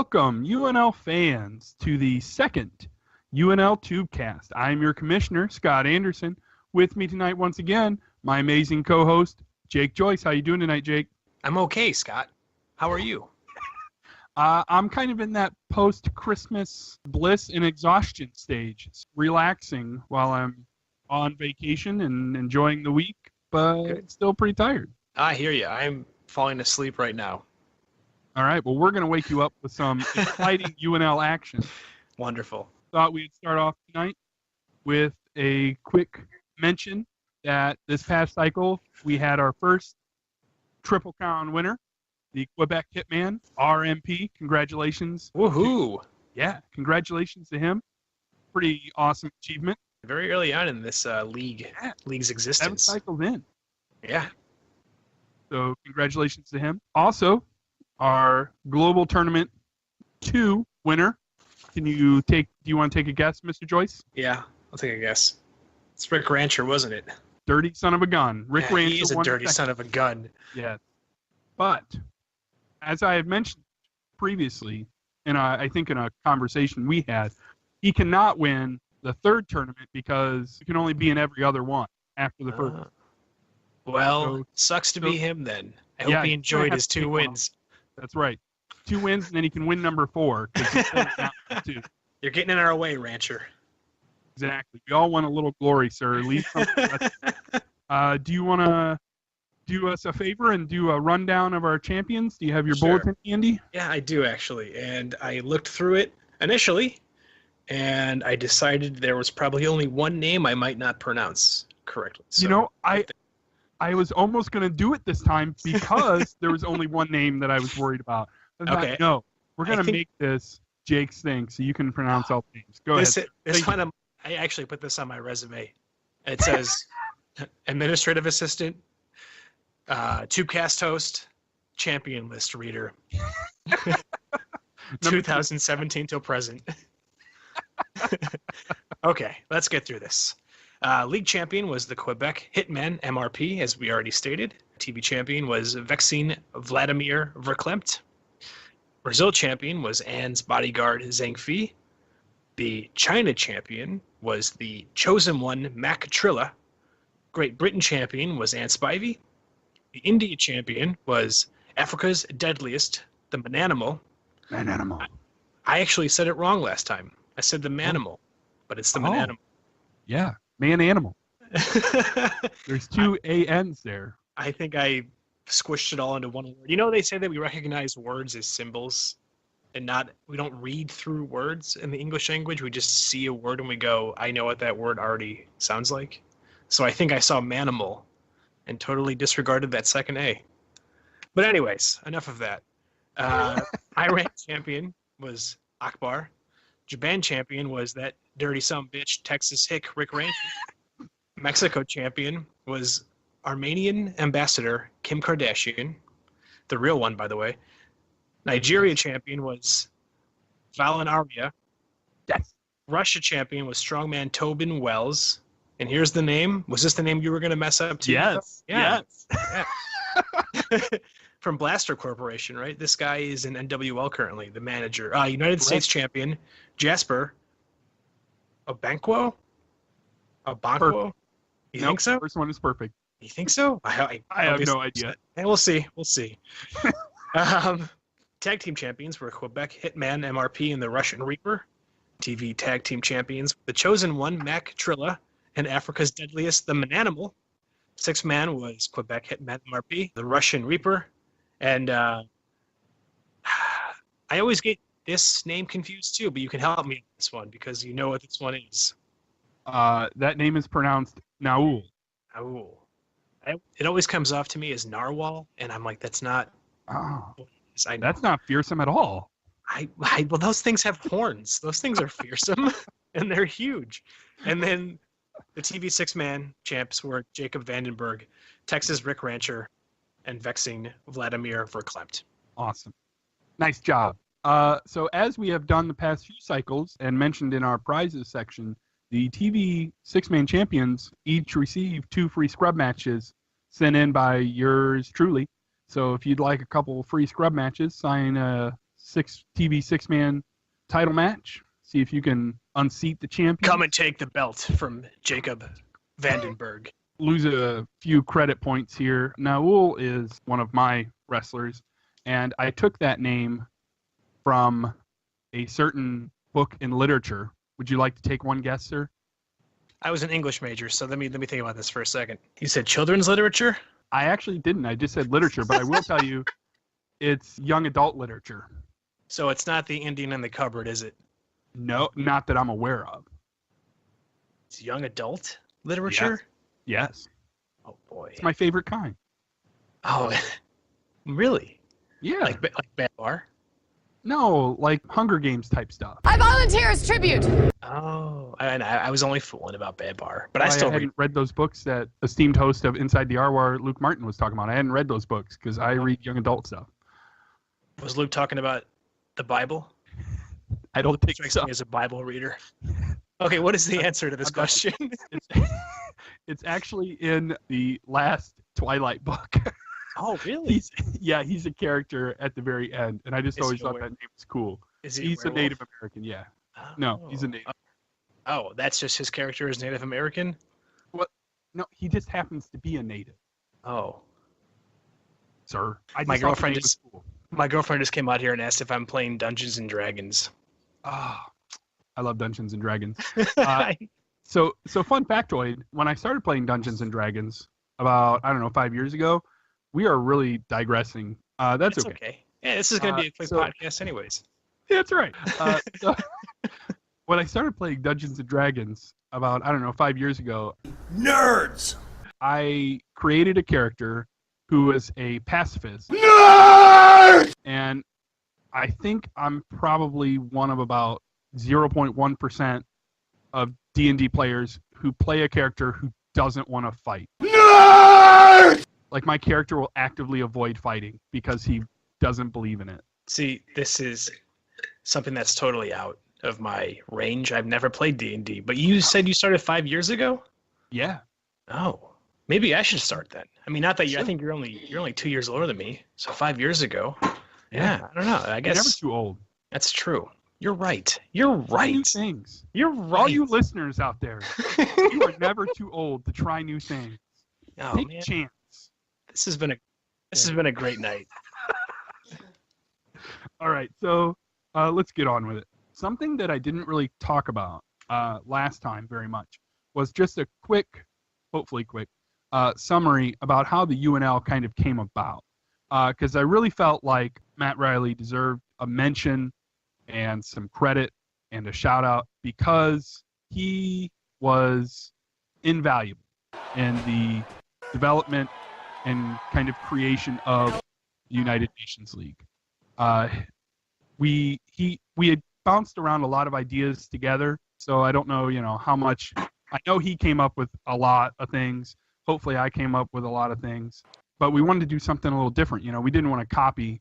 Welcome, UNL fans, to the second UNL Tubecast. I'm your commissioner, Scott Anderson. With me tonight, once again, my amazing co-host, Jake Joyce. How you doing tonight, Jake? I'm okay, Scott. How are you? I'm kind of in that post-Christmas bliss and exhaustion stage. It's relaxing while I'm on vacation and enjoying the week, but still pretty tired. I hear you. I'm falling asleep right now. All right, well, we're going to wake you up with some exciting UNL action. Wonderful. Thought we'd start off tonight with a quick mention that this past cycle, we had our first Triple Crown winner, the Quebec Hitman, RMP. Congratulations. Woohoo! Yeah, congratulations to him. Pretty awesome achievement. Very early on in this league's existence. 7 cycles in. Yeah. So congratulations to him. Also, our Global Tournament 2 winner. Do you want to take a guess, Mr. Joyce? Yeah, I'll take a guess. It's Rick Rancher, wasn't it? Dirty son of a gun. Rick Rancher. He is a dirty son of a gun. Yes. But, as I had mentioned previously, I think in a conversation we had, he cannot win the third tournament because he can only be in every other one after the first. Well, sucks to be him then. I hope he enjoyed his 2 wins. That's right. 2 wins, and then he can win number 4. You're getting in our way, Rancher. Exactly. We all want a little glory, sir. Leave something. Do you want to do us a favor and do a rundown of our champions? Do you have your bulletin handy? Yeah, I do, actually. And I looked through it initially, and I decided there was probably only one name I might not pronounce correctly. So, I was almost going to do it this time because there was only one name that I was worried about. Okay. No, we're going to make this Jake's thing so you can pronounce all names. Go ahead. I actually put this on my resume. It says administrative assistant, Tubecast host, champion list reader. 2017 till present. Okay, let's get through this. League champion was the Quebec Hitman MRP, as we already stated. TV champion was Vexine Vladimir Verklempt. Brazil champion was Anne's bodyguard Zhang Fi. The China champion was the Chosen One Mac Trilla. Great Britain champion was Anne Spivey. The India champion was Africa's Deadliest, the Mananimal. Mananimal. I actually said it wrong last time. I said the Manimal, but it's the Mananimal. Yeah. Man-animal. There's 2 ANs there. I think I squished it all into one word. You know, they say that we recognize words as symbols and we don't read through words in the English language. We just see a word and we go, I know what that word already sounds like. So I think I saw manimal and totally disregarded that second A. But anyways, enough of that. Iran champion was Akbar. Japan champion was that dirty sumbitch Texas hick Rick Rancher. Mexico champion was Armenian ambassador Kim Kardashian, the real one, by the way. Nigeria champion was Valen Arya. Yes. Russia champion was strongman Tobin Wells. And here's the name. Was this the name you were going to mess up too? Yes. Yeah. Yes. From Blaster Corporation, right? This guy is in NWL currently, the manager. United States champion Jasper Abankwo? You think so? First one is perfect. You think so? I have no idea. And we'll see. Tag team champions were Quebec Hitman MRP and the Russian Reaper. TV tag team champions, the Chosen One Mac Trilla and Africa's Deadliest, the Mananimal. 6-man was Quebec Hitman MRP, the Russian Reaper. And I always get this name confused too, but you can help me on this one because you know what this one is. That name is pronounced Naul. Naul. It always comes off to me as narwhal, and I'm like, that's not. Oh, that's not fearsome at all. Well, those things have horns. Those things are fearsome, and they're huge. And then the TV 6-man champs were Jacob Vandenberg, Texas Rick Rancher, and Vexing Vladimir Verklempt. Awesome. Nice job. So as we have done the past few cycles and mentioned in our prizes section, the TV 6-man champions each receive 2 free scrub matches sent in by yours truly. So if you'd like a couple free scrub matches, sign a TV six-man title match. See if you can unseat the champion. Come and take the belt from Jacob Vandenberg. Lose a few credit points here. Naul is one of my wrestlers, and I took that name from a certain book in literature. Would you like to take one guess, sir? I was an English major, so let me think about this for a second. You said children's literature? I actually didn't. I just said literature, but I will tell you it's young adult literature. So it's not the Indian in the cupboard, is it? No, not that I'm aware of. It's young adult literature? Yes. Oh, boy. It's my favorite kind. Oh, really? Yeah. Like Bad Bar? No, like Hunger Games type stuff. I volunteer as tribute. Oh, I was only fooling about Bad Bar, but I still hadn't read those books that esteemed host of Inside the R-War, Luke Martin, was talking about. I hadn't read those books because I read young adult stuff. Was Luke talking about the Bible? I don't think so. Me as a Bible reader. Okay, what is the answer to this question? It's actually in the last Twilight book. Oh, really? He's a character at the very end, and I just always thought that name was cool. He's a Native American, yeah. Oh. No, he's a Native. Oh, that's just his character as Native American? What? No, he just happens to be a Native. Oh. Sir. My girlfriend just came out here and asked if I'm playing Dungeons and Dragons. Ah, I love Dungeons and Dragons. So fun factoid, when I started playing Dungeons and Dragons about, 5 years ago, we are really digressing. That's okay. Yeah, this is going to be a quick podcast anyways. Yeah, that's right. So when I started playing Dungeons and Dragons about, 5 years ago. Nerds! I created a character who was a pacifist. Nerds! And I think I'm probably one of about 0.1% of D&D players who play a character who doesn't want to fight. Nerds! Like, my character will actively avoid fighting because he doesn't believe in it. See, this is something that's totally out of my range. I've never played D&D, but you said you started 5 years ago? Yeah. Oh, maybe I should start then. I mean, not that I think you're only 2 years older than me, so 5 years ago. Yeah, I don't know. I guess you're never too old. That's true. You're right. You're right. New things. You're right. All you listeners out there, you are never too old to try new things. Oh, Take man. a chance. This has been a great night. All right, so let's get on with it. Something that I didn't really talk about last time very much was just a hopefully quick, summary about how the UNL kind of came about. Because I really felt like Matt Riley deserved a mention and some credit and a shout out because he was invaluable in the development and kind of creation of the United Nations League. We had bounced around a lot of ideas together, so I don't know, how much. I know he came up with a lot of things. Hopefully I came up with a lot of things. But we wanted to do something a little different. We didn't want to copy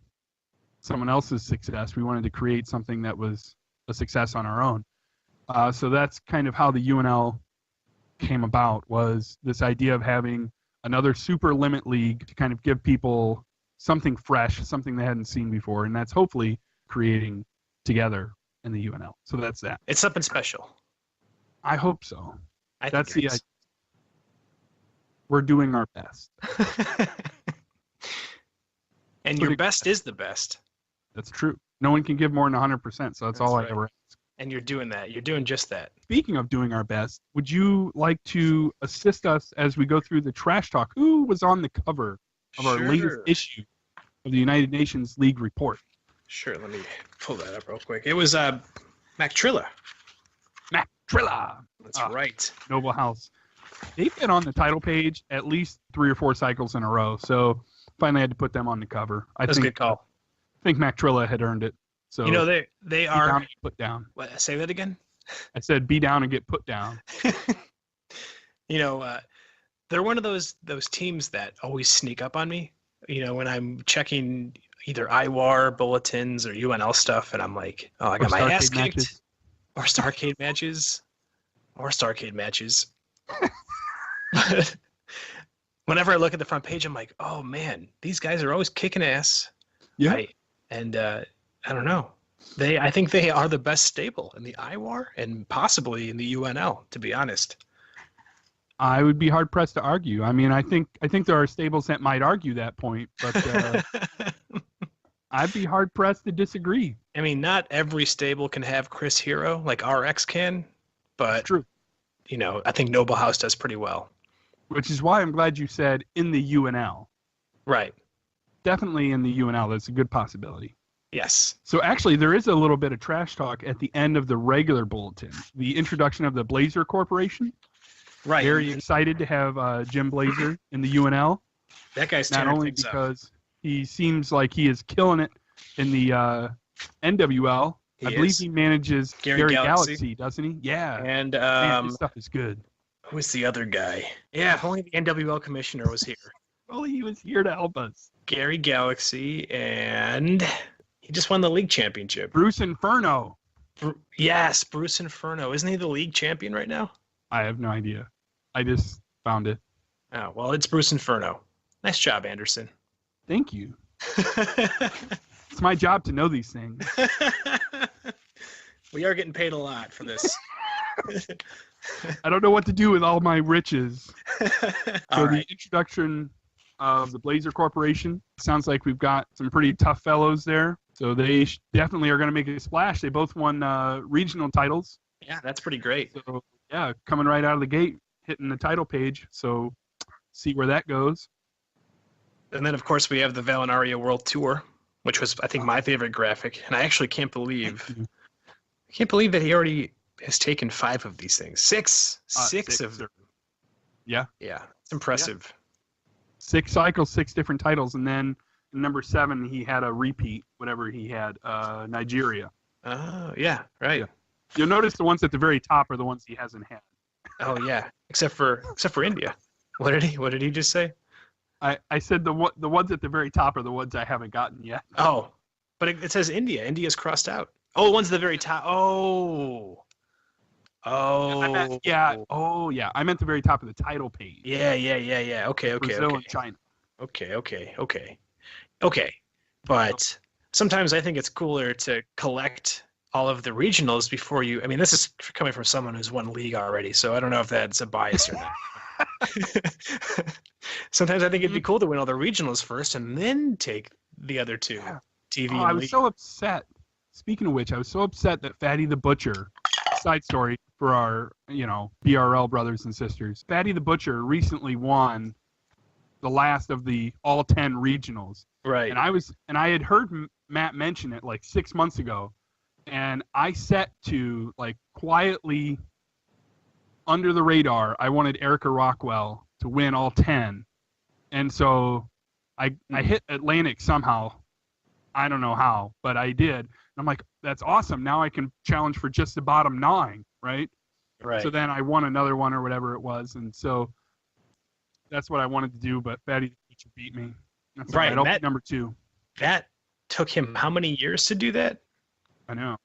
someone else's success. We wanted to create something that was a success on our own. So that's kind of how the UNL came about, was this idea of having another super limit league to kind of give people something fresh, something they hadn't seen before, and that's hopefully creating together in the UNL. So that's that. It's something special. I hope so. That's the idea. We're doing our best. And your best is the best. That's true. No one can give more than 100%, so that's all right. I ever ask. And you're doing that. You're doing just that. Speaking of doing our best, would you like to assist us as we go through the trash talk? Who was on the cover of our latest issue of the United Nations League report? Sure, let me pull that up real quick. It was Mac Trilla. Mac Trilla. That's right. Noble House. They've been on the title page at least 3 or 4 cycles in a row, so finally had to put them on the cover. That's a good call. I think Mac Trilla had earned it. So they are down and put down. What, say that again? I said be down and get put down. They're one of those teams that always sneak up on me. When I'm checking either IWAR bulletins or UNL stuff, and I'm like, oh, I got my ass kicked. Or Starcade matches. But whenever I look at the front page, I'm like, oh man, these guys are always kicking ass. Yeah. And I don't know. I think they are the best stable in the IWAR and possibly in the UNL, to be honest. I would be hard pressed to argue. I mean, I think there are stables that might argue that point, but I'd be hard pressed to disagree. I mean, not every stable can have Chris Hero like RX can, but It's true. you know, I think Noble House does pretty well. Which is why I'm glad you said in the UNL. Right. Definitely in the UNL. That's a good possibility. Yes. So actually, there is a little bit of trash talk at the end of the regular bulletin. The introduction of the Blazer Corporation. Right. Very excited to have Jim Blazer in the UNL. That guy's Not only because he seems like he is killing it in the NWL. I believe he manages Gary Galaxy, doesn't he? Yeah. And Man, this stuff is good. who's the other guy? Yeah, if only the NWL commissioner was here. Well, he was here to help us. Gary Galaxy, and he just won the league championship. Bruce Inferno. Yes, Bruce Inferno. Isn't he the league champion right now? I have no idea. I just found it. Oh, well, it's Bruce Inferno. Nice job, Anderson. Thank you. It's my job to know these things. We are getting paid a lot for this. I don't know what to do with all my riches. All The right. introduction of the Blazer Corporation. Sounds like we've got some pretty tough fellows there. So they definitely are going to make a splash. They both won regional titles. Yeah, that's pretty great. So, yeah, coming right out of the gate, hitting the title page. So see where that goes. And then, of course, we have the Valinaria World Tour, which was, I think, my favorite graphic. And I actually can't believe that he already has taken 5 of these things. Six of them. Yeah. Yeah, it's impressive. Yeah. 6 cycles, 6 different titles. And then number 7, he had a repeat, whatever he had, Nigeria. Oh, yeah, right. Yeah. You'll notice the ones at the very top are the ones he hasn't had. Oh, yeah, except for India. What did he just say? I said the ones at the very top are the ones I haven't gotten yet. Oh, but it says India. India's crossed out. Oh, the ones at the very top. Oh. I meant the very top of the title page. Yeah. Okay. Brazil and China. Okay. But sometimes I think it's cooler to collect all of the regionals before you. I mean, this is coming from someone who's won league already, so I don't know if that's a bias or not. Sometimes I think it'd be cool to win all the regionals first and then take the other 2. Yeah. TV. Oh, and I was league. so upset. Speaking of which, I was so upset that Fatty the Butcher, side story for our, BRL brothers and sisters. Fatty the Butcher recently won the last of the all 10 regionals. Right. And I had heard Matt mention it like 6 months ago, and I set to like quietly under the radar. I wanted Erica Rockwell to win all 10, and so I hit Atlantic somehow. I don't know how, but I did. And I'm like, that's awesome. Now I can challenge for just the bottom 9, right? Right. So then I won another one or whatever it was, and so that's what I wanted to do. But Fatty the Butcher beat me. That's right. I'll be number 2. That took him how many years to do that? I know.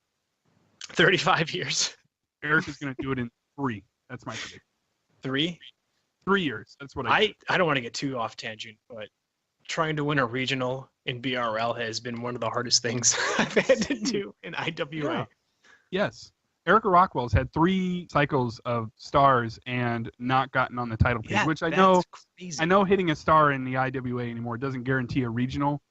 35 years. Eric is going to do it in 3. That's my prediction. 3? 3 years. That's what I don't want to get too off tangent, but trying to win a regional in BRL has been one of the hardest things I've had to do in IWA. Yeah. Yes. Erica Rockwell's had 3 cycles of stars and not gotten on the title page, which I know. Crazy. I know hitting a star in the IWA anymore doesn't guarantee a regional,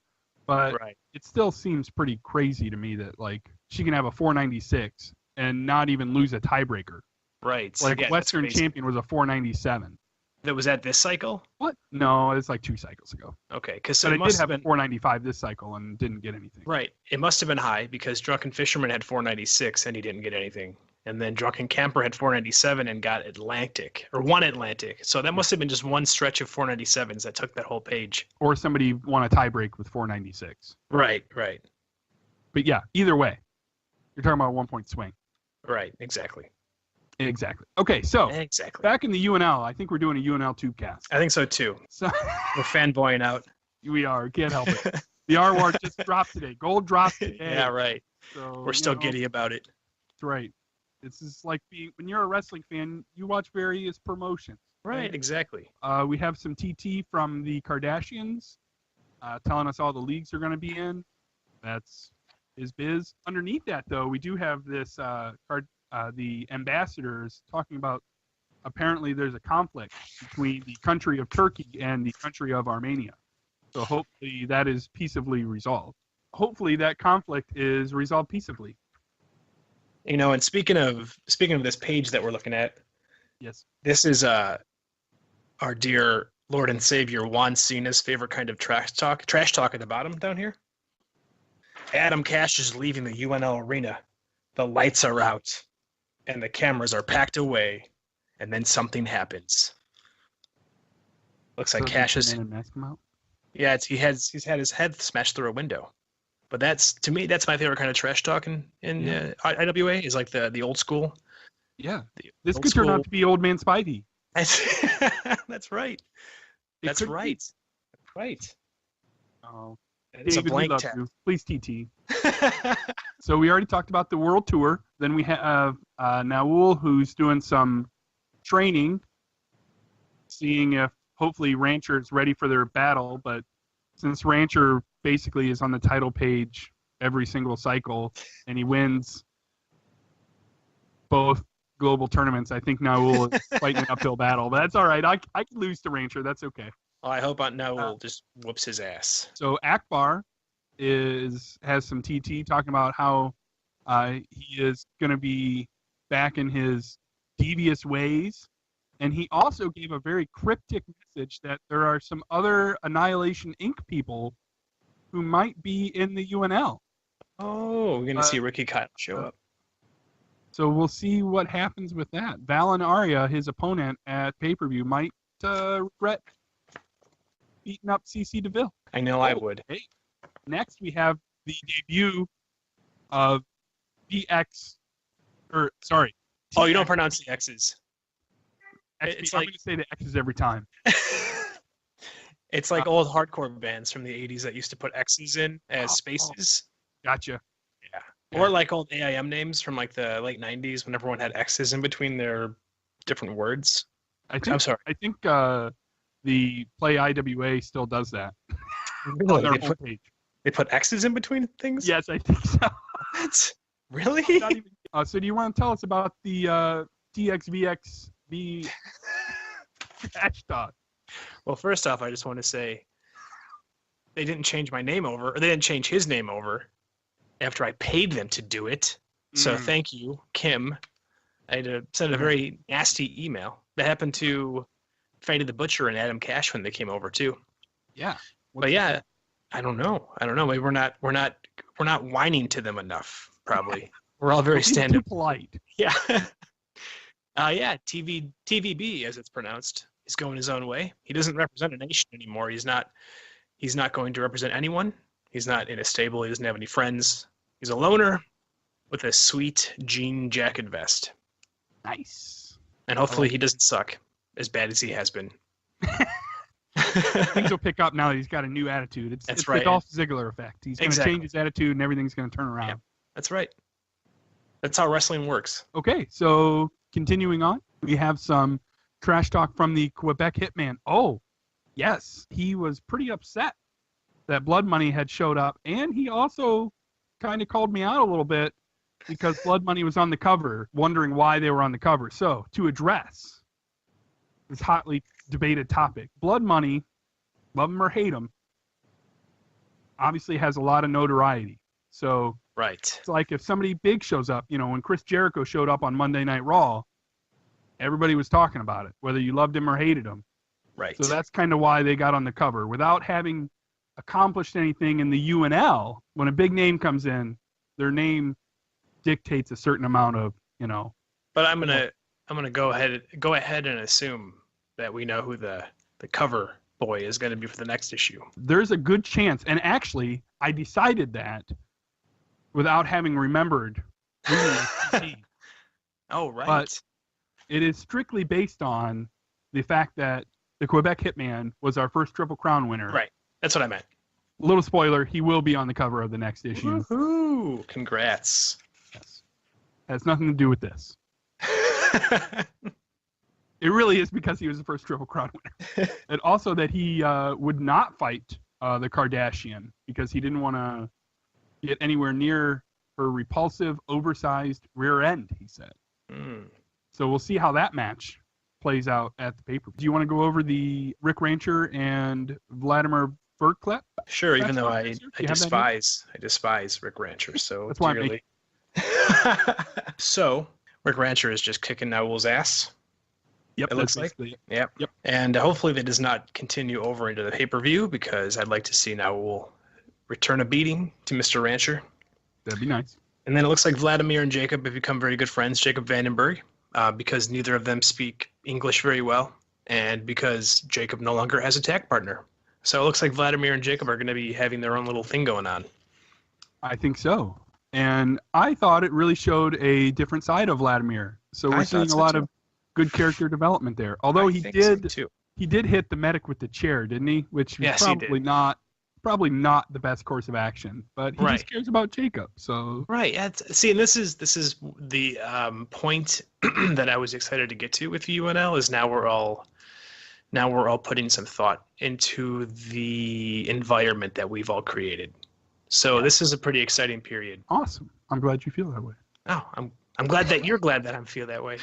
but it still seems pretty crazy to me that like she can have a 496 and not even lose a tiebreaker. Right. Like Western champion was a 497. That was at this cycle? What? No, it's like 2 cycles ago. Okay, because I did have a 495 this cycle and didn't get anything. Right. It must have been high because Drunken Fisherman had 496 and he didn't get anything. And then Drunken Camper had 497 and got Atlantic, or won Atlantic. So that must have been just one stretch of 497s that took that whole page. Or somebody won a tiebreak with 496. Right. But yeah, either way, you're talking about a 1-point swing. Right, exactly. Okay, so exactly. Back in the UNL, I think we're doing a UNL Tubecast. I think so too. So we're fanboying out. We are. Can't help it. The RWAR just dropped today. Gold dropped today. Yeah, right. So, we're still giddy about it. That's right. This is like when you're a wrestling fan, you watch various promotions. Right, exactly. We have some TT from the Kardashians telling us all the leagues they're going to be in. That's his biz. Underneath that, though, we do have this the ambassadors talking about apparently there's a conflict between the country of Turkey and the country of Armenia. So hopefully that is peaceably resolved. Hopefully that conflict is resolved peaceably. You know, and speaking of this page that we're looking at, yes, this is our dear Lord and Savior Juan Cena's favorite kind of trash talk at the bottom down here. Adam Cash is leaving the UNL arena. The lights are out, and the cameras are packed away, and then something happens. Looks like Cash is. Yeah, he's had his head smashed through a window. But that's my favorite kind of trash talk in IWA is like the old school. Yeah, this could turn out to be Old Man Spidey. That's right. That's right. Oh, it's David, a blank we love tab. you. Please, TT. So we already talked about the world tour. Then we have Naul, who's doing some training, seeing if hopefully Rancher is ready for their battle. But since Rancher basically is on the title page every single cycle, and he wins both global tournaments, I think Naul is fighting an uphill battle. But that's all right. I can lose to Rancher. That's okay. Well, I hope Naul just whoops his ass. So Akbar has some TT talking about how he is going to be back in his devious ways. And he also gave a very cryptic message that there are some other Annihilation Inc. people who might be in the UNL. Oh, we're going to see Ricky Kyle show up. So we'll see what happens with that. Valen Arya, his opponent at pay-per-view, might regret beating up CC DeVille. I know I would. Hey. Next, we have the debut of TX. Oh, you don't pronounce the X's. I'm going to say the X's every time. It's like old hardcore bands from the 80s that used to put X's in as spaces. Gotcha. Yeah. Or like old AIM names from like the late 90s when everyone had X's in between their different words. I'm sorry. I think the Play IWA still does that. Really? On their homepage. They put X's in between things? Yes, I think so. What? Really? So do you want to tell us about the TXVXV trash talk? Well, first off, I just want to say they didn't change my name over, or they didn't change his name over after I paid them to do it. So thank you, Kim. I had to send a very nasty email. That happened to Fanny the Butcher and Adam Cash when they came over too. Yeah. But yeah, I don't know. Maybe we're not whining to them enough. Probably we're all very standard. Too polite. Yeah. TVB as it's pronounced is going his own way. He doesn't represent a nation anymore. He's not going to represent anyone. He's not in a stable. He doesn't have any friends. He's a loner with a sweet jean jacket vest. Nice. And hopefully he doesn't suck as bad as he has been. Things will pick up now that he's got a new attitude. It's right. the Dolph Ziggler effect. He's going to change his attitude and everything's going to turn around. Yeah, that's right. That's how wrestling works. Okay, so continuing on, we have some trash talk from the Quebec Hitman. Oh, yes, he was pretty upset that Blood Money had showed up, and he also kind of called me out a little bit because Blood Money was on the cover, wondering why they were on the cover. So, to address this hotly debated topic, Blood Money, love him or hate him, obviously has a lot of notoriety. So, right. It's like if somebody big shows up, when Chris Jericho showed up on Monday Night Raw, everybody was talking about it, whether you loved him or hated him. Right. So that's kind of why they got on the cover. Without having accomplished anything in the UNL, when a big name comes in, their name dictates a certain amount of, But I'm gonna go ahead and assume that we know who the cover boy is going to be for the next issue. There's a good chance, and actually, I decided that without having remembered. Oh, right. But it is strictly based on the fact that the Quebec Hitman was our first Triple Crown winner. Right. That's what I meant. Little spoiler, he will be on the cover of the next issue. Woohoo! Congrats. Yes. Has nothing to do with this. It really is because he was the first Triple Crown winner. And also that he would not fight the Kardashian because he didn't want to, get anywhere near her repulsive, oversized rear end, he said. So we'll see how that match plays out at the paper. Do you want to go over the Rick Rancher and Vladimir Furt clip? Sure, even though I despise Rick Rancher so That's why dearly. So Rick Rancher is just kicking Naul's ass. Yep, it looks like. Yep. And hopefully that does not continue over into the pay-per-view, because I'd like to see Naul return a beating to Mr. Rancher. That'd be nice. And then it looks like Vladimir and Jacob have become very good friends. Jacob Vandenberg, because neither of them speak English very well, and because Jacob no longer has a tag partner. So it looks like Vladimir and Jacob are going to be having their own little thing going on. I think so. And I thought it really showed a different side of Vladimir. So we're seeing a lot of good character development there. Although he did hit the medic with the chair, didn't he? Which was probably not the best course of action. But he just cares about Jacob. So See, and this is the point that I was excited to get to with UNL is now we're all putting some thought into the environment that we've all created. So this is a pretty exciting period. Awesome. I'm glad you feel that way. Oh, I'm glad that you're glad that I feel that way.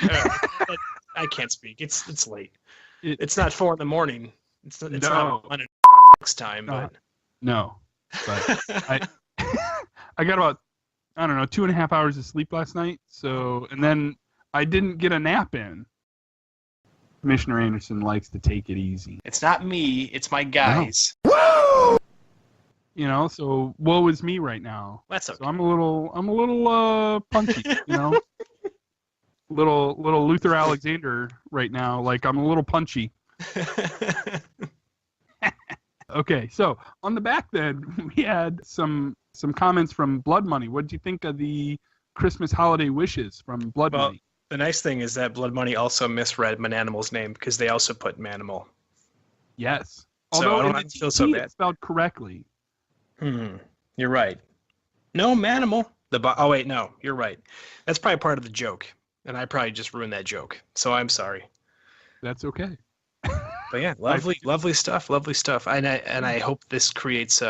I can't speak. It's late. It's not 4 a.m. It's not 1 time, but no. But I got about 2.5 hours of sleep last night. So, and then I didn't get a nap in. Commissioner Anderson likes to take it easy. It's not me. It's my guys. Woo! So woe is me right now. That's okay. So I'm a little punchy, little Luther Alexander right now. Like I'm a little punchy. Okay, so on the back then we had some comments from Blood Money. What did you think of the Christmas holiday wishes from Blood Money? The nice thing is that Blood Money also misread Manimal's name, because they also put Manimal. Yes. Although in the feel so bad. It's spelled correctly. You're right. No, Manimal. Oh, wait, no. You're right. That's probably part of the joke, and I probably just ruined that joke. So I'm sorry. That's okay. But yeah, lovely stuff. And I hope this creates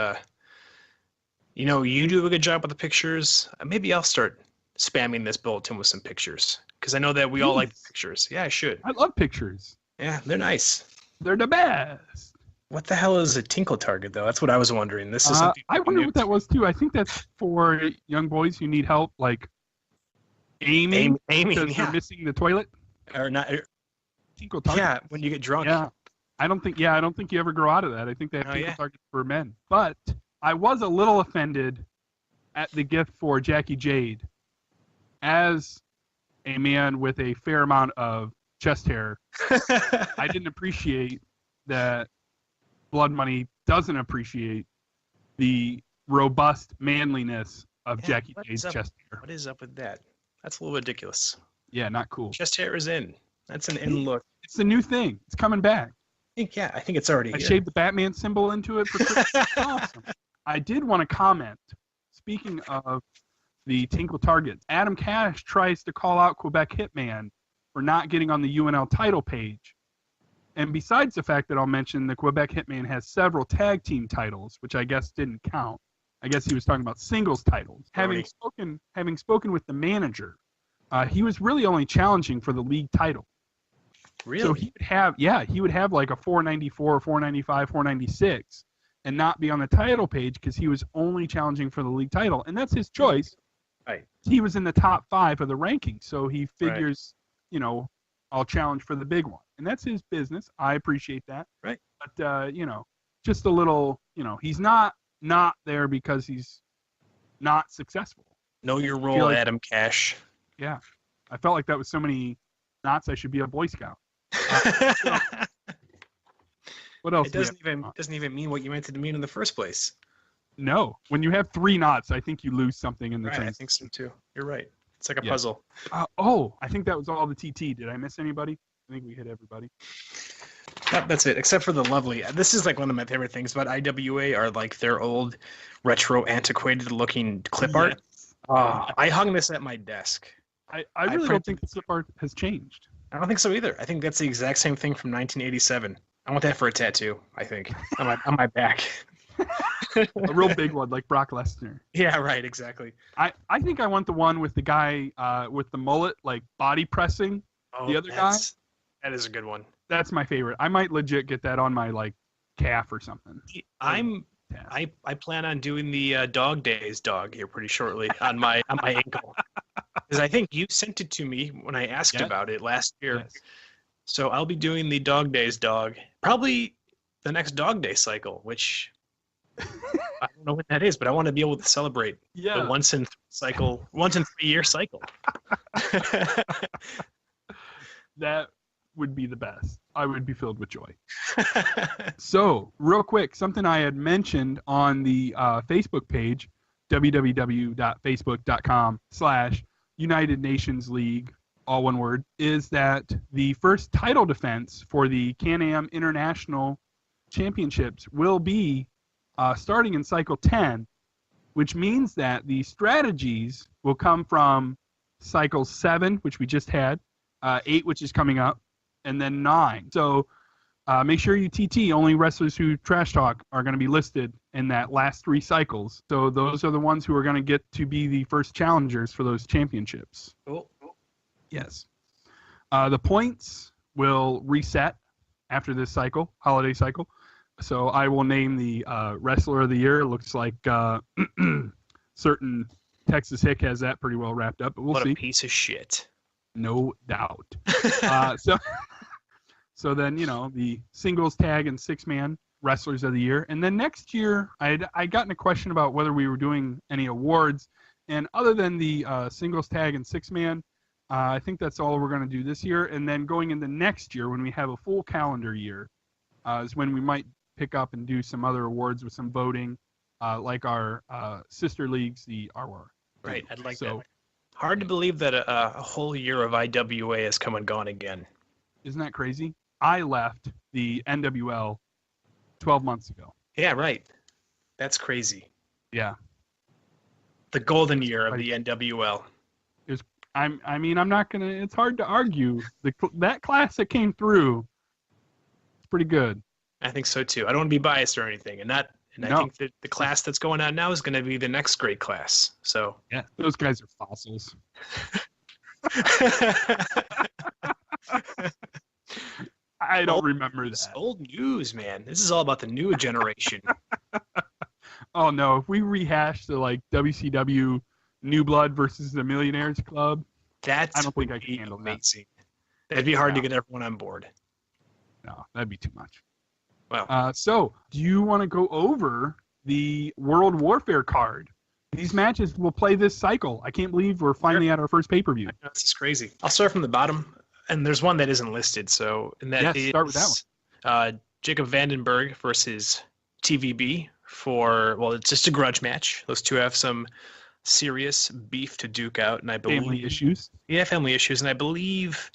you do a good job with the pictures. Maybe I'll start spamming this bulletin with some pictures, because I know that we all like the pictures. Yeah, I should. I love pictures. Yeah, they're nice. They're the best. What the hell is a tinkle target, though? That's what I was wondering. This is. I wonder what that was too. I think that's for young boys who need help, like aiming because they're missing the toilet. Or not. Tinkle target. Yeah, when you get drunk. Yeah. I don't think you ever grow out of that. I think they have tinkle targets for men. But I was a little offended at the gift for Jackie Jade. As a man with a fair amount of chest hair, I didn't appreciate that Blood Money doesn't appreciate the robust manliness of Jackie Jade's chest hair. What is up with that? That's a little ridiculous. Yeah, not cool. Chest hair is in. That's an in look. It's a new thing. It's coming back. I think it's already here. I shaved the Batman symbol into it for Christmas. Awesome. I did want to comment, speaking of the Tinkle targets, Adam Cash tries to call out Quebec Hitman for not getting on the UNL title page. And besides the fact that I'll mention the Quebec Hitman has several tag team titles, which I guess didn't count. I guess he was talking about singles titles. Having spoken with the manager, he was really only challenging for the league title. Really? So he would have like a 494, 495, 496, and not be on the title page because he was only challenging for the league title, and that's his choice. Right. He was in the top 5 of the rankings, so he figures, I'll challenge for the big one, and that's his business. I appreciate that. Right. But just a little, he's not there because he's not successful. Know your role, Adam Cash. Yeah, I felt like that was so many knots. I should be a Boy Scout. What else? It doesn't even mean what you meant it to mean in the first place. No, when you have 3 knots, I think you lose something in the I think so too. You're right. It's like a puzzle. I think that was all the TT. Did I miss anybody? I think we hit everybody. That's it, except for the lovely. This is like one of my favorite things about IWA are like their old, retro, antiquated-looking clip art. I hung this at my desk. I really don't think the clip art has changed. I don't think so either. I think that's the exact same thing from 1987. I want that for a tattoo, I think, on my back. A real big one, like Brock Lesnar. Yeah, right, exactly. I think I want the one with the guy with the mullet, like body pressing the other guy. That is a good one. That's my favorite. I might legit get that on my like calf or something. I plan on doing the dog days dog here pretty shortly on my ankle. Because I think you sent it to me when I asked about it last year. Yes. So I'll be doing the dog days dog probably the next dog day cycle, which I don't know what that is, but I want to be able to celebrate the once in 3 year cycle. That would be the best. I would be filled with joy. So, real quick, something I had mentioned on the Facebook page, www.facebook.com/United Nations League, all one word, is that the first title defense for the Can-Am International Championships will be starting in cycle 10, which means that the strategies will come from cycle 7, which we just had, 8, which is coming up, and then 9. So make sure you TT. Only wrestlers who trash talk are going to be listed in that last 3 cycles. So those are the ones who are going to get to be the first challengers for those championships. Cool. Yes. The points will reset after this cycle, holiday cycle. So I will name the Wrestler of the Year. It looks like certain Texas Hick has that pretty well wrapped up, but we'll see. What a piece of shit. No doubt. So then, the singles tag and 6-man Wrestlers of the Year. And then next year, I gotten a question about whether we were doing any awards. And other than the singles tag and 6-man, I think that's all we're going to do this year. And then going into next year, when we have a full calendar year, is when we might pick up and do some other awards with some voting, like our sister leagues, the RWAR. Right, I'd like that. Hard to believe that a whole year of IWA has come and gone again. Isn't that crazy? I left the NWL 12 months ago. Yeah, right. That's crazy. Yeah. The golden year of the NWL. I'm not going to, it's hard to argue. That class that came through, it's pretty good. I think so too. I don't want to be biased or anything. I think that the class that's going on now is going to be the next great class. So yeah, those guys are fossils. I don't remember that. Old news, man. This is all about the new generation. Oh no! If we rehash the WCW New Blood versus the Millionaires Club, I don't think I can handle amazing. That'd be hard to get everyone on board. No, that'd be too much. Well, so do you want to go over the World Warfare card? These matches will play this cycle. I can't believe we're finally at our first pay-per-view. This is crazy. I'll start from the bottom, and there's one that isn't listed. Start with that one. Jacob Vandenberg versus TVB it's just a grudge match. Those two have some serious beef to duke out, and I believe family issues. Yeah, family issues, and I believe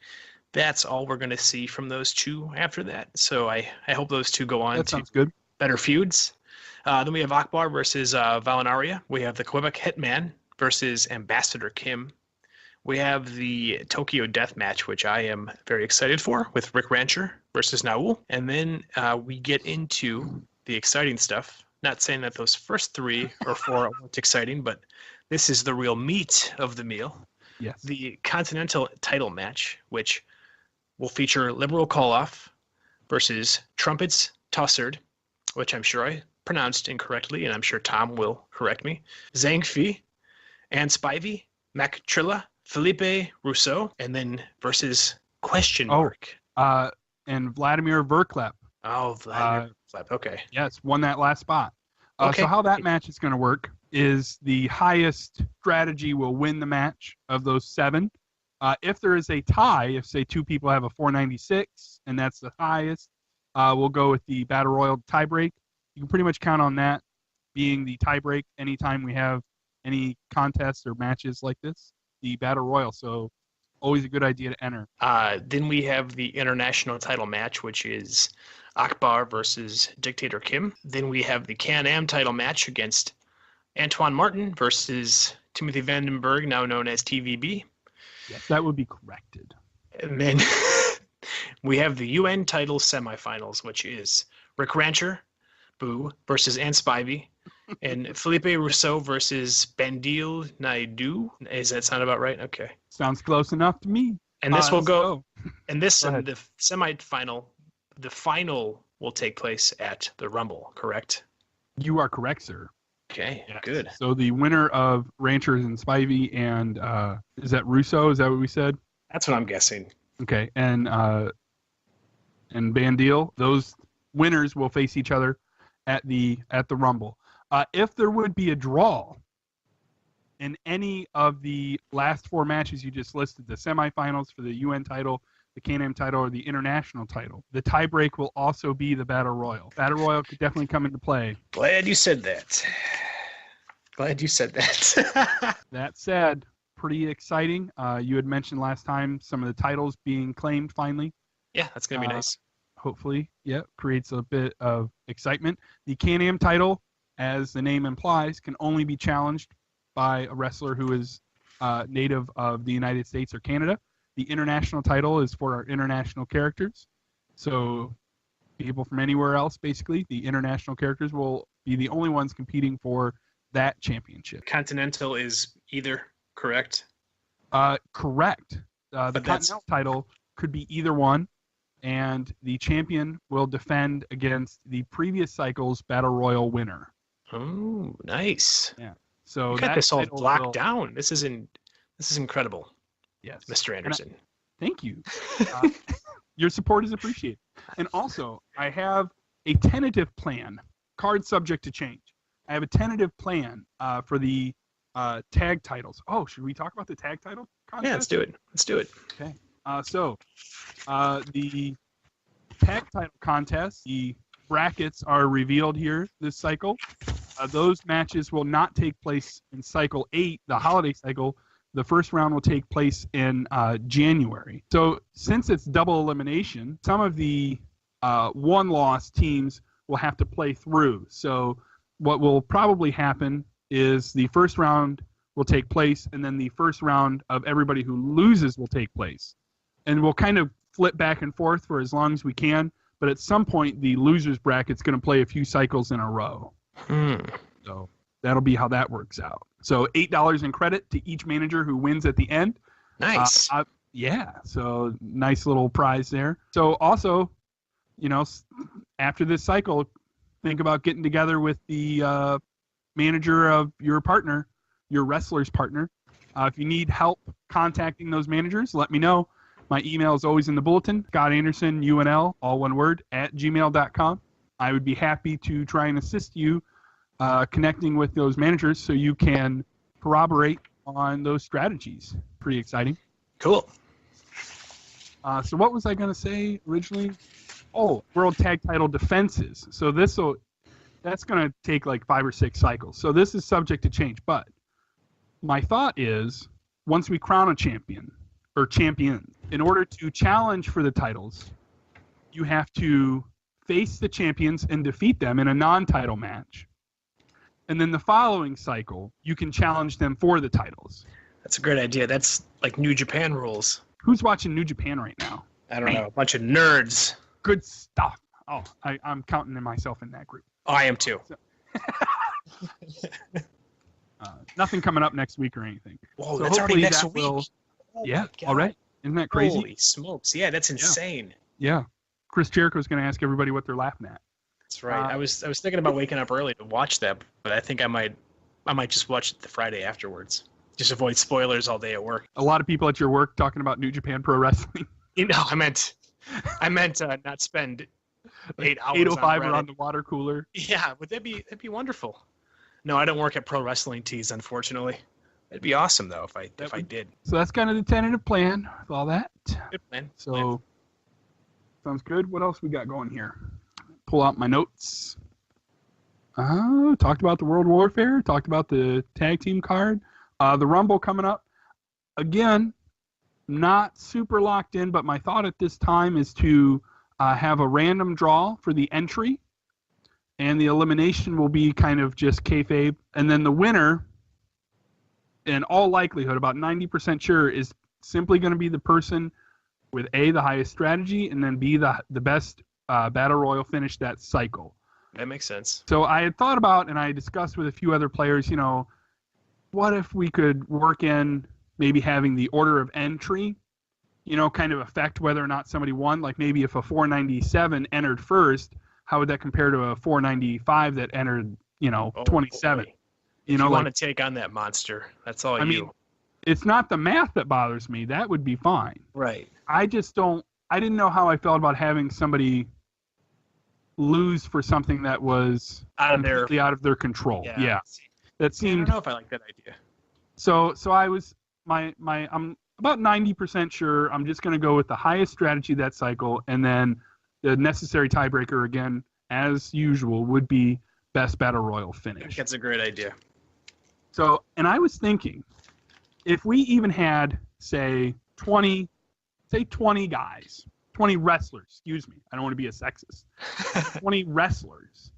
that's all we're going to see from those two after that. So I hope those two go on good. Better feuds. Then we have Akbar versus Valinaria. We have the Quebec Hitman versus Ambassador Kim. We have the Tokyo Death Match, which I am very excited for, with Rick Rancher versus Naul. And then we get into the exciting stuff. Not saying that those first 3 or 4 weren't exciting, but this is the real meat of the meal. Yes. The Continental title match, which will feature Liberal Koloff versus Trumpets Tossard, which I'm sure I pronounced incorrectly, and I'm sure Tom will correct me. Zhang Fi, Anne Spivey, Mac Trilla, Felipe Rousseau, and then versus question mark. And Vladimir Verklep. Oh, Vladimir Verklep. Okay. Yes, won that last spot. Okay. So how that match is going to work is the highest strategy will win the match of those 7. If there is a tie, if say 2 people have a 496 and that's the highest, we'll go with the Battle Royal tiebreak. You can pretty much count on that being the tiebreak anytime we have any contests or matches like this, the Battle Royal. So always a good idea to enter. Then we have the international title match, which is Akbar versus Dictator Kim. Then we have the Can-Am title match against Antoine Martin versus Timothy Vandenberg, now known as TVB. Yes, that would be corrected. And then we have the UN title semifinals, which is Rick Rancher, Boo versus Ann Spivey, and Felipe Rousseau versus Bandil Naidu. Does that sound about right? Okay. Sounds close enough to me. And this will let's go. And this Go and ahead. the semifinal, the final will take place at the Rumble. Correct? You are correct, sir. Okay. Yes. Good. So the winner of Ranchers and Spivey and is that Russo? Is that what we said? That's what I'm guessing. Okay, and Bandil, those winners will face each other at the Rumble. If there would be a draw in any of the last 4 matches you just listed, the semifinals for the UN title, the Can-Am title, or the international title, the tiebreak will also be the Battle Royal. Battle Royal could definitely come into play. Glad you said that. Glad you said that. That said, pretty exciting. You had mentioned last time some of the titles being claimed finally. Yeah, that's gonna be nice. Hopefully, yeah, creates a bit of excitement. The Can-Am title, as the name implies, can only be challenged by a wrestler who is native of the United States or Canada. The international title is for our international characters. So people from anywhere else, basically, the international characters will be the only ones competing for that championship. Continental is either, correct? Correct. The Continental title could be either one, and the champion will defend against the previous cycle's Battle Royal winner. Oh, nice. Yeah. So You got that this all title locked will- down. This is incredible, Yes. Mr. Anderson. Thank you. Your support is appreciated. And also, I have a tentative plan, card subject to change. I have a tentative plan for the tag titles. Oh, should we talk about the tag title contest? Yeah, let's do it. Let's do it. Okay. The tag title contest, the brackets are revealed here this cycle. Those matches will not take place in cycle 8, the holiday cycle. The first round will take place in January. So since it's double elimination, some of the one-loss teams will have to play through. So what will probably happen is the first round will take place, and then the first round of everybody who loses will take place. And we'll kind of flip back and forth for as long as we can, but at some point the losers bracket's going to play a few cycles in a row. So that'll be how that works out. So $8 in credit to each manager who wins at the end. Nice. Yeah, so nice little prize there. So also, after this cycle, think about getting together with the manager of your partner, your wrestler's partner. If you need help contacting those managers, let me know. My email is always in the bulletin, Scott Anderson, UNL, all one word, @gmail.com. I would be happy to try and assist you connecting with those managers so you can corroborate on those strategies. Pretty exciting. Cool. So what was I going to say originally? Oh, World Tag Title defenses. So that's going to take like 5 or 6 cycles. So this is subject to change. But my thought is, once we crown a champion or champion, in order to challenge for the titles, you have to face the champions and defeat them in a non-title match. And then the following cycle, you can challenge them for the titles. That's a great idea. That's like New Japan rules. Who's watching New Japan right now? I don't know. A bunch of nerds. Good stuff. Oh, I'm counting myself in that group. Oh, I am too. Nothing coming up next week or anything. Whoa, So that's already hopefully next that week. will- Oh yeah, my God. all right. Isn't that crazy? Holy smokes. Yeah, that's insane. Yeah. Chris Jericho's going to ask everybody what they're laughing at. That's right. I was thinking about waking up early to watch that, but I think I might just watch it the Friday afterwards. Just avoid spoilers all day at work. A lot of people at your work talking about New Japan Pro Wrestling. I meant not spend 8 hours 805 on around Reddit. the water cooler. Yeah, would that'd be wonderful. No, I don't work at Pro Wrestling Tees, unfortunately. It'd be awesome though if I did. So that's kind of the tentative plan with all that. Good plan. So sounds good. What else we got going here? Pull out my notes. Talked about the World Warfare. Talked about the tag team card. The Rumble coming up. Again, not super locked in, but my thought at this time is to have a random draw for the entry, and the elimination will be kind of just kayfabe. And then the winner, in all likelihood, about 90% sure, is simply going to be the person with A, the highest strategy, and then B, the best battle royal finish that cycle. That makes sense. So I had thought about, and I discussed with a few other players, what if we could work in maybe having the order of entry, kind of affect whether or not somebody won. Like maybe if a 497 entered first, how would that compare to a 495 that entered, 27? Boy. If you want to take on that monster, that's all I mean, it's not the math that bothers me. That would be fine. Right. I didn't know how I felt about having somebody lose for something that was completely out of their control. Yeah. That seemed. I don't know if I like that idea. So I was I'm about 90% sure I'm just going to go with the highest strategy that cycle, and then the necessary tiebreaker again, as usual, would be best battle royal finish. I think that's a great idea. So, and I was thinking, if we even had, say 20 guys, 20 wrestlers, excuse me, I don't want to be a sexist, 20 wrestlers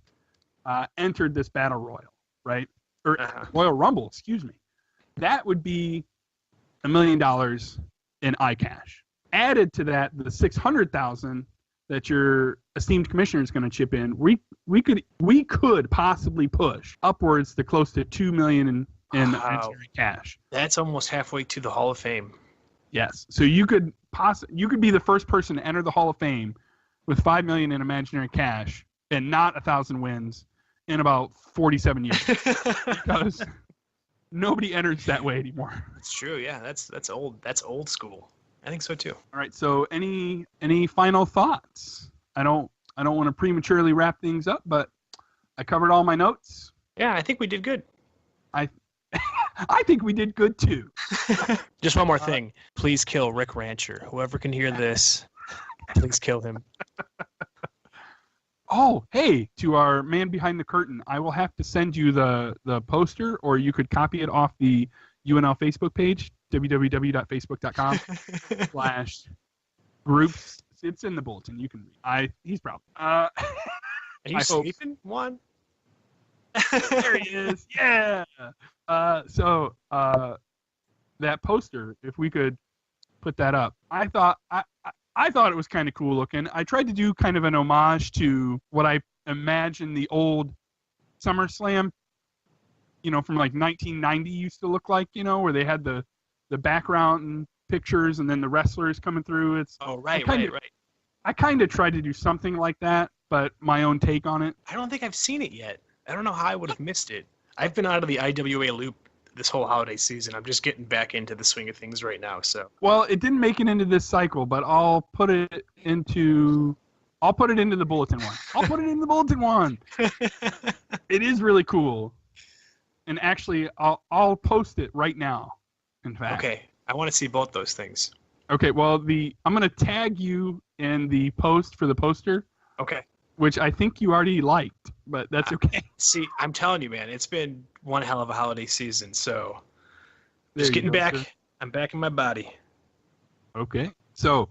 entered this battle royal, right? Or Royal Rumble, excuse me. That would be $1 million in iCash. Added to that, the $600,000 that your esteemed commissioner is going to chip in, we could possibly push upwards to close to $2 million in imaginary cash. That's almost halfway to the Hall of Fame. Yes. So you could be the first person to enter the Hall of Fame with $5 million in imaginary cash and not 1,000 wins in about 47 years, because nobody enters that way anymore. That's true. Yeah, that's old. That's old school. I think so too. All right. So any final thoughts? I don't want to prematurely wrap things up, but I covered all my notes. Yeah, I think we did good. I think we did good too. Just one more thing. Please kill Rick Rancher. Whoever can hear this, please kill him. Oh, hey, to our man behind the curtain, I will have to send you the poster, or you could copy it off the UNL Facebook page, www.facebook.com/groups. It's in the bulletin. You can read. He's probably. Are you sleeping? One? There he is. Yeah. So that poster, if we could put that up, I thought it was kind of cool looking. I tried to do kind of an homage to what I imagine the old SummerSlam, from like 1990 used to look like, where they had the background and pictures and then the wrestlers coming through. Right. I kind of tried to do something like that, but my own take on it. I don't think I've seen it yet. I don't know how I would have missed it. I've been out of the IWA loop this whole holiday season. I'm just getting back into the swing of things right now. So. Well, it didn't make it into this cycle, but I'll put it into the bulletin one. I'll put it in the bulletin one. It is really cool. And actually, I'll post it right now, in fact. Okay. I want to see both those things. Okay, well, I'm going to tag you in the post for the poster. Okay. Which I think you already liked, but that's okay. See, I'm telling you, man, it's been one hell of a holiday season, so just getting back. Sir. I'm back in my body. Okay. So,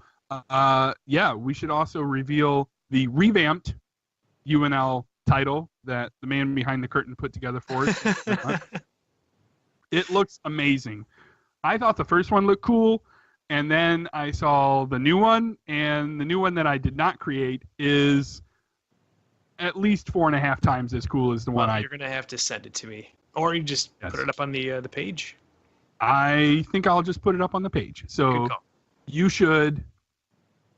we should also reveal the revamped UNL title that the man behind the curtain put together for us. It looks amazing. I thought the first one looked cool, and then I saw the new one, and the new one that I did not create is at least 4.5 times as cool as the one You're going to have to send it to me. Or you just put it up on the page. I think I'll just put it up on the page. So you should,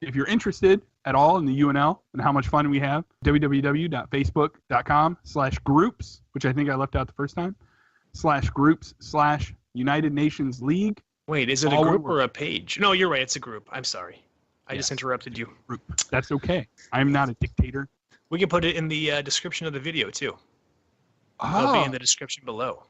if you're interested at all in the UNL and how much fun we have, www.facebook.com/groups, which I think I left out the first time, /groups/United Nations League. Wait, is it a group or a page? No, you're right. It's a group. I'm sorry. I just interrupted you. Group. That's okay. I'm not a dictator. We can put it in the description of the video, too. It'll be in the description below.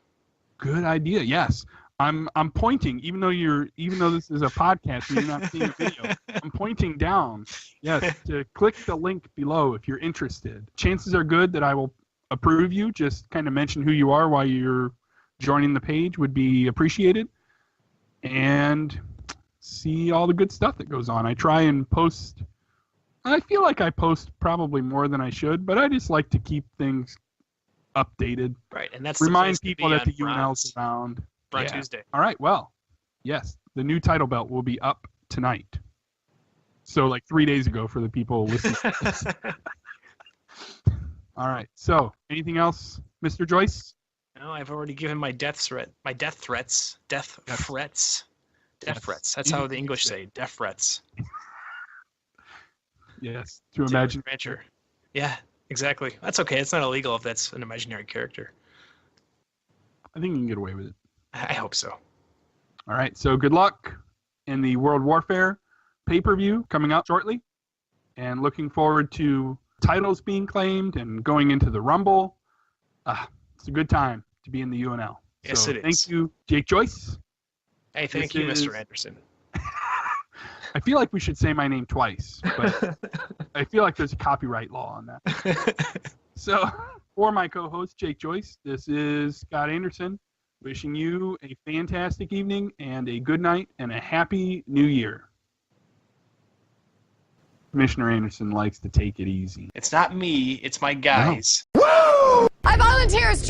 Good idea. Yes. I'm pointing, even though this is a podcast and you're not seeing a video. I'm pointing down. Yes, to click the link below if you're interested. Chances are good that I will approve you. Just kind of mention who you are while you're joining the page would be appreciated. And see all the good stuff that goes on. I try and post. I feel like I post probably more than I should, but I just like to keep things updated. Right, and that's remind people that the UNL's around. On Tuesday. All right, well, yes, the new title belt will be up tonight. So like 3 days ago for the people listening to this. All right. So, anything else, Mr. Joyce? No, I've already given my death threats. Death threats. That's how the English say death threats. Yes. To imagine. Adventure. Yeah, exactly. That's okay. It's not illegal if that's an imaginary character. I think you can get away with it. I hope so. All right. So, good luck in the World Warfare pay-per-view coming up shortly. And looking forward to titles being claimed and going into the Rumble. It's a good time to be in the UNL. Yes, so it is. Thank you, Jake Joyce. Hey, thank you, Mr. Anderson. I feel like we should say my name twice, but I feel like there's a copyright law on that. So, for my co-host, Jake Joyce, this is Scott Anderson, wishing you a fantastic evening and a good night and a happy new year. Commissioner Anderson likes to take it easy. It's not me, it's my guys. Woo! I volunteer as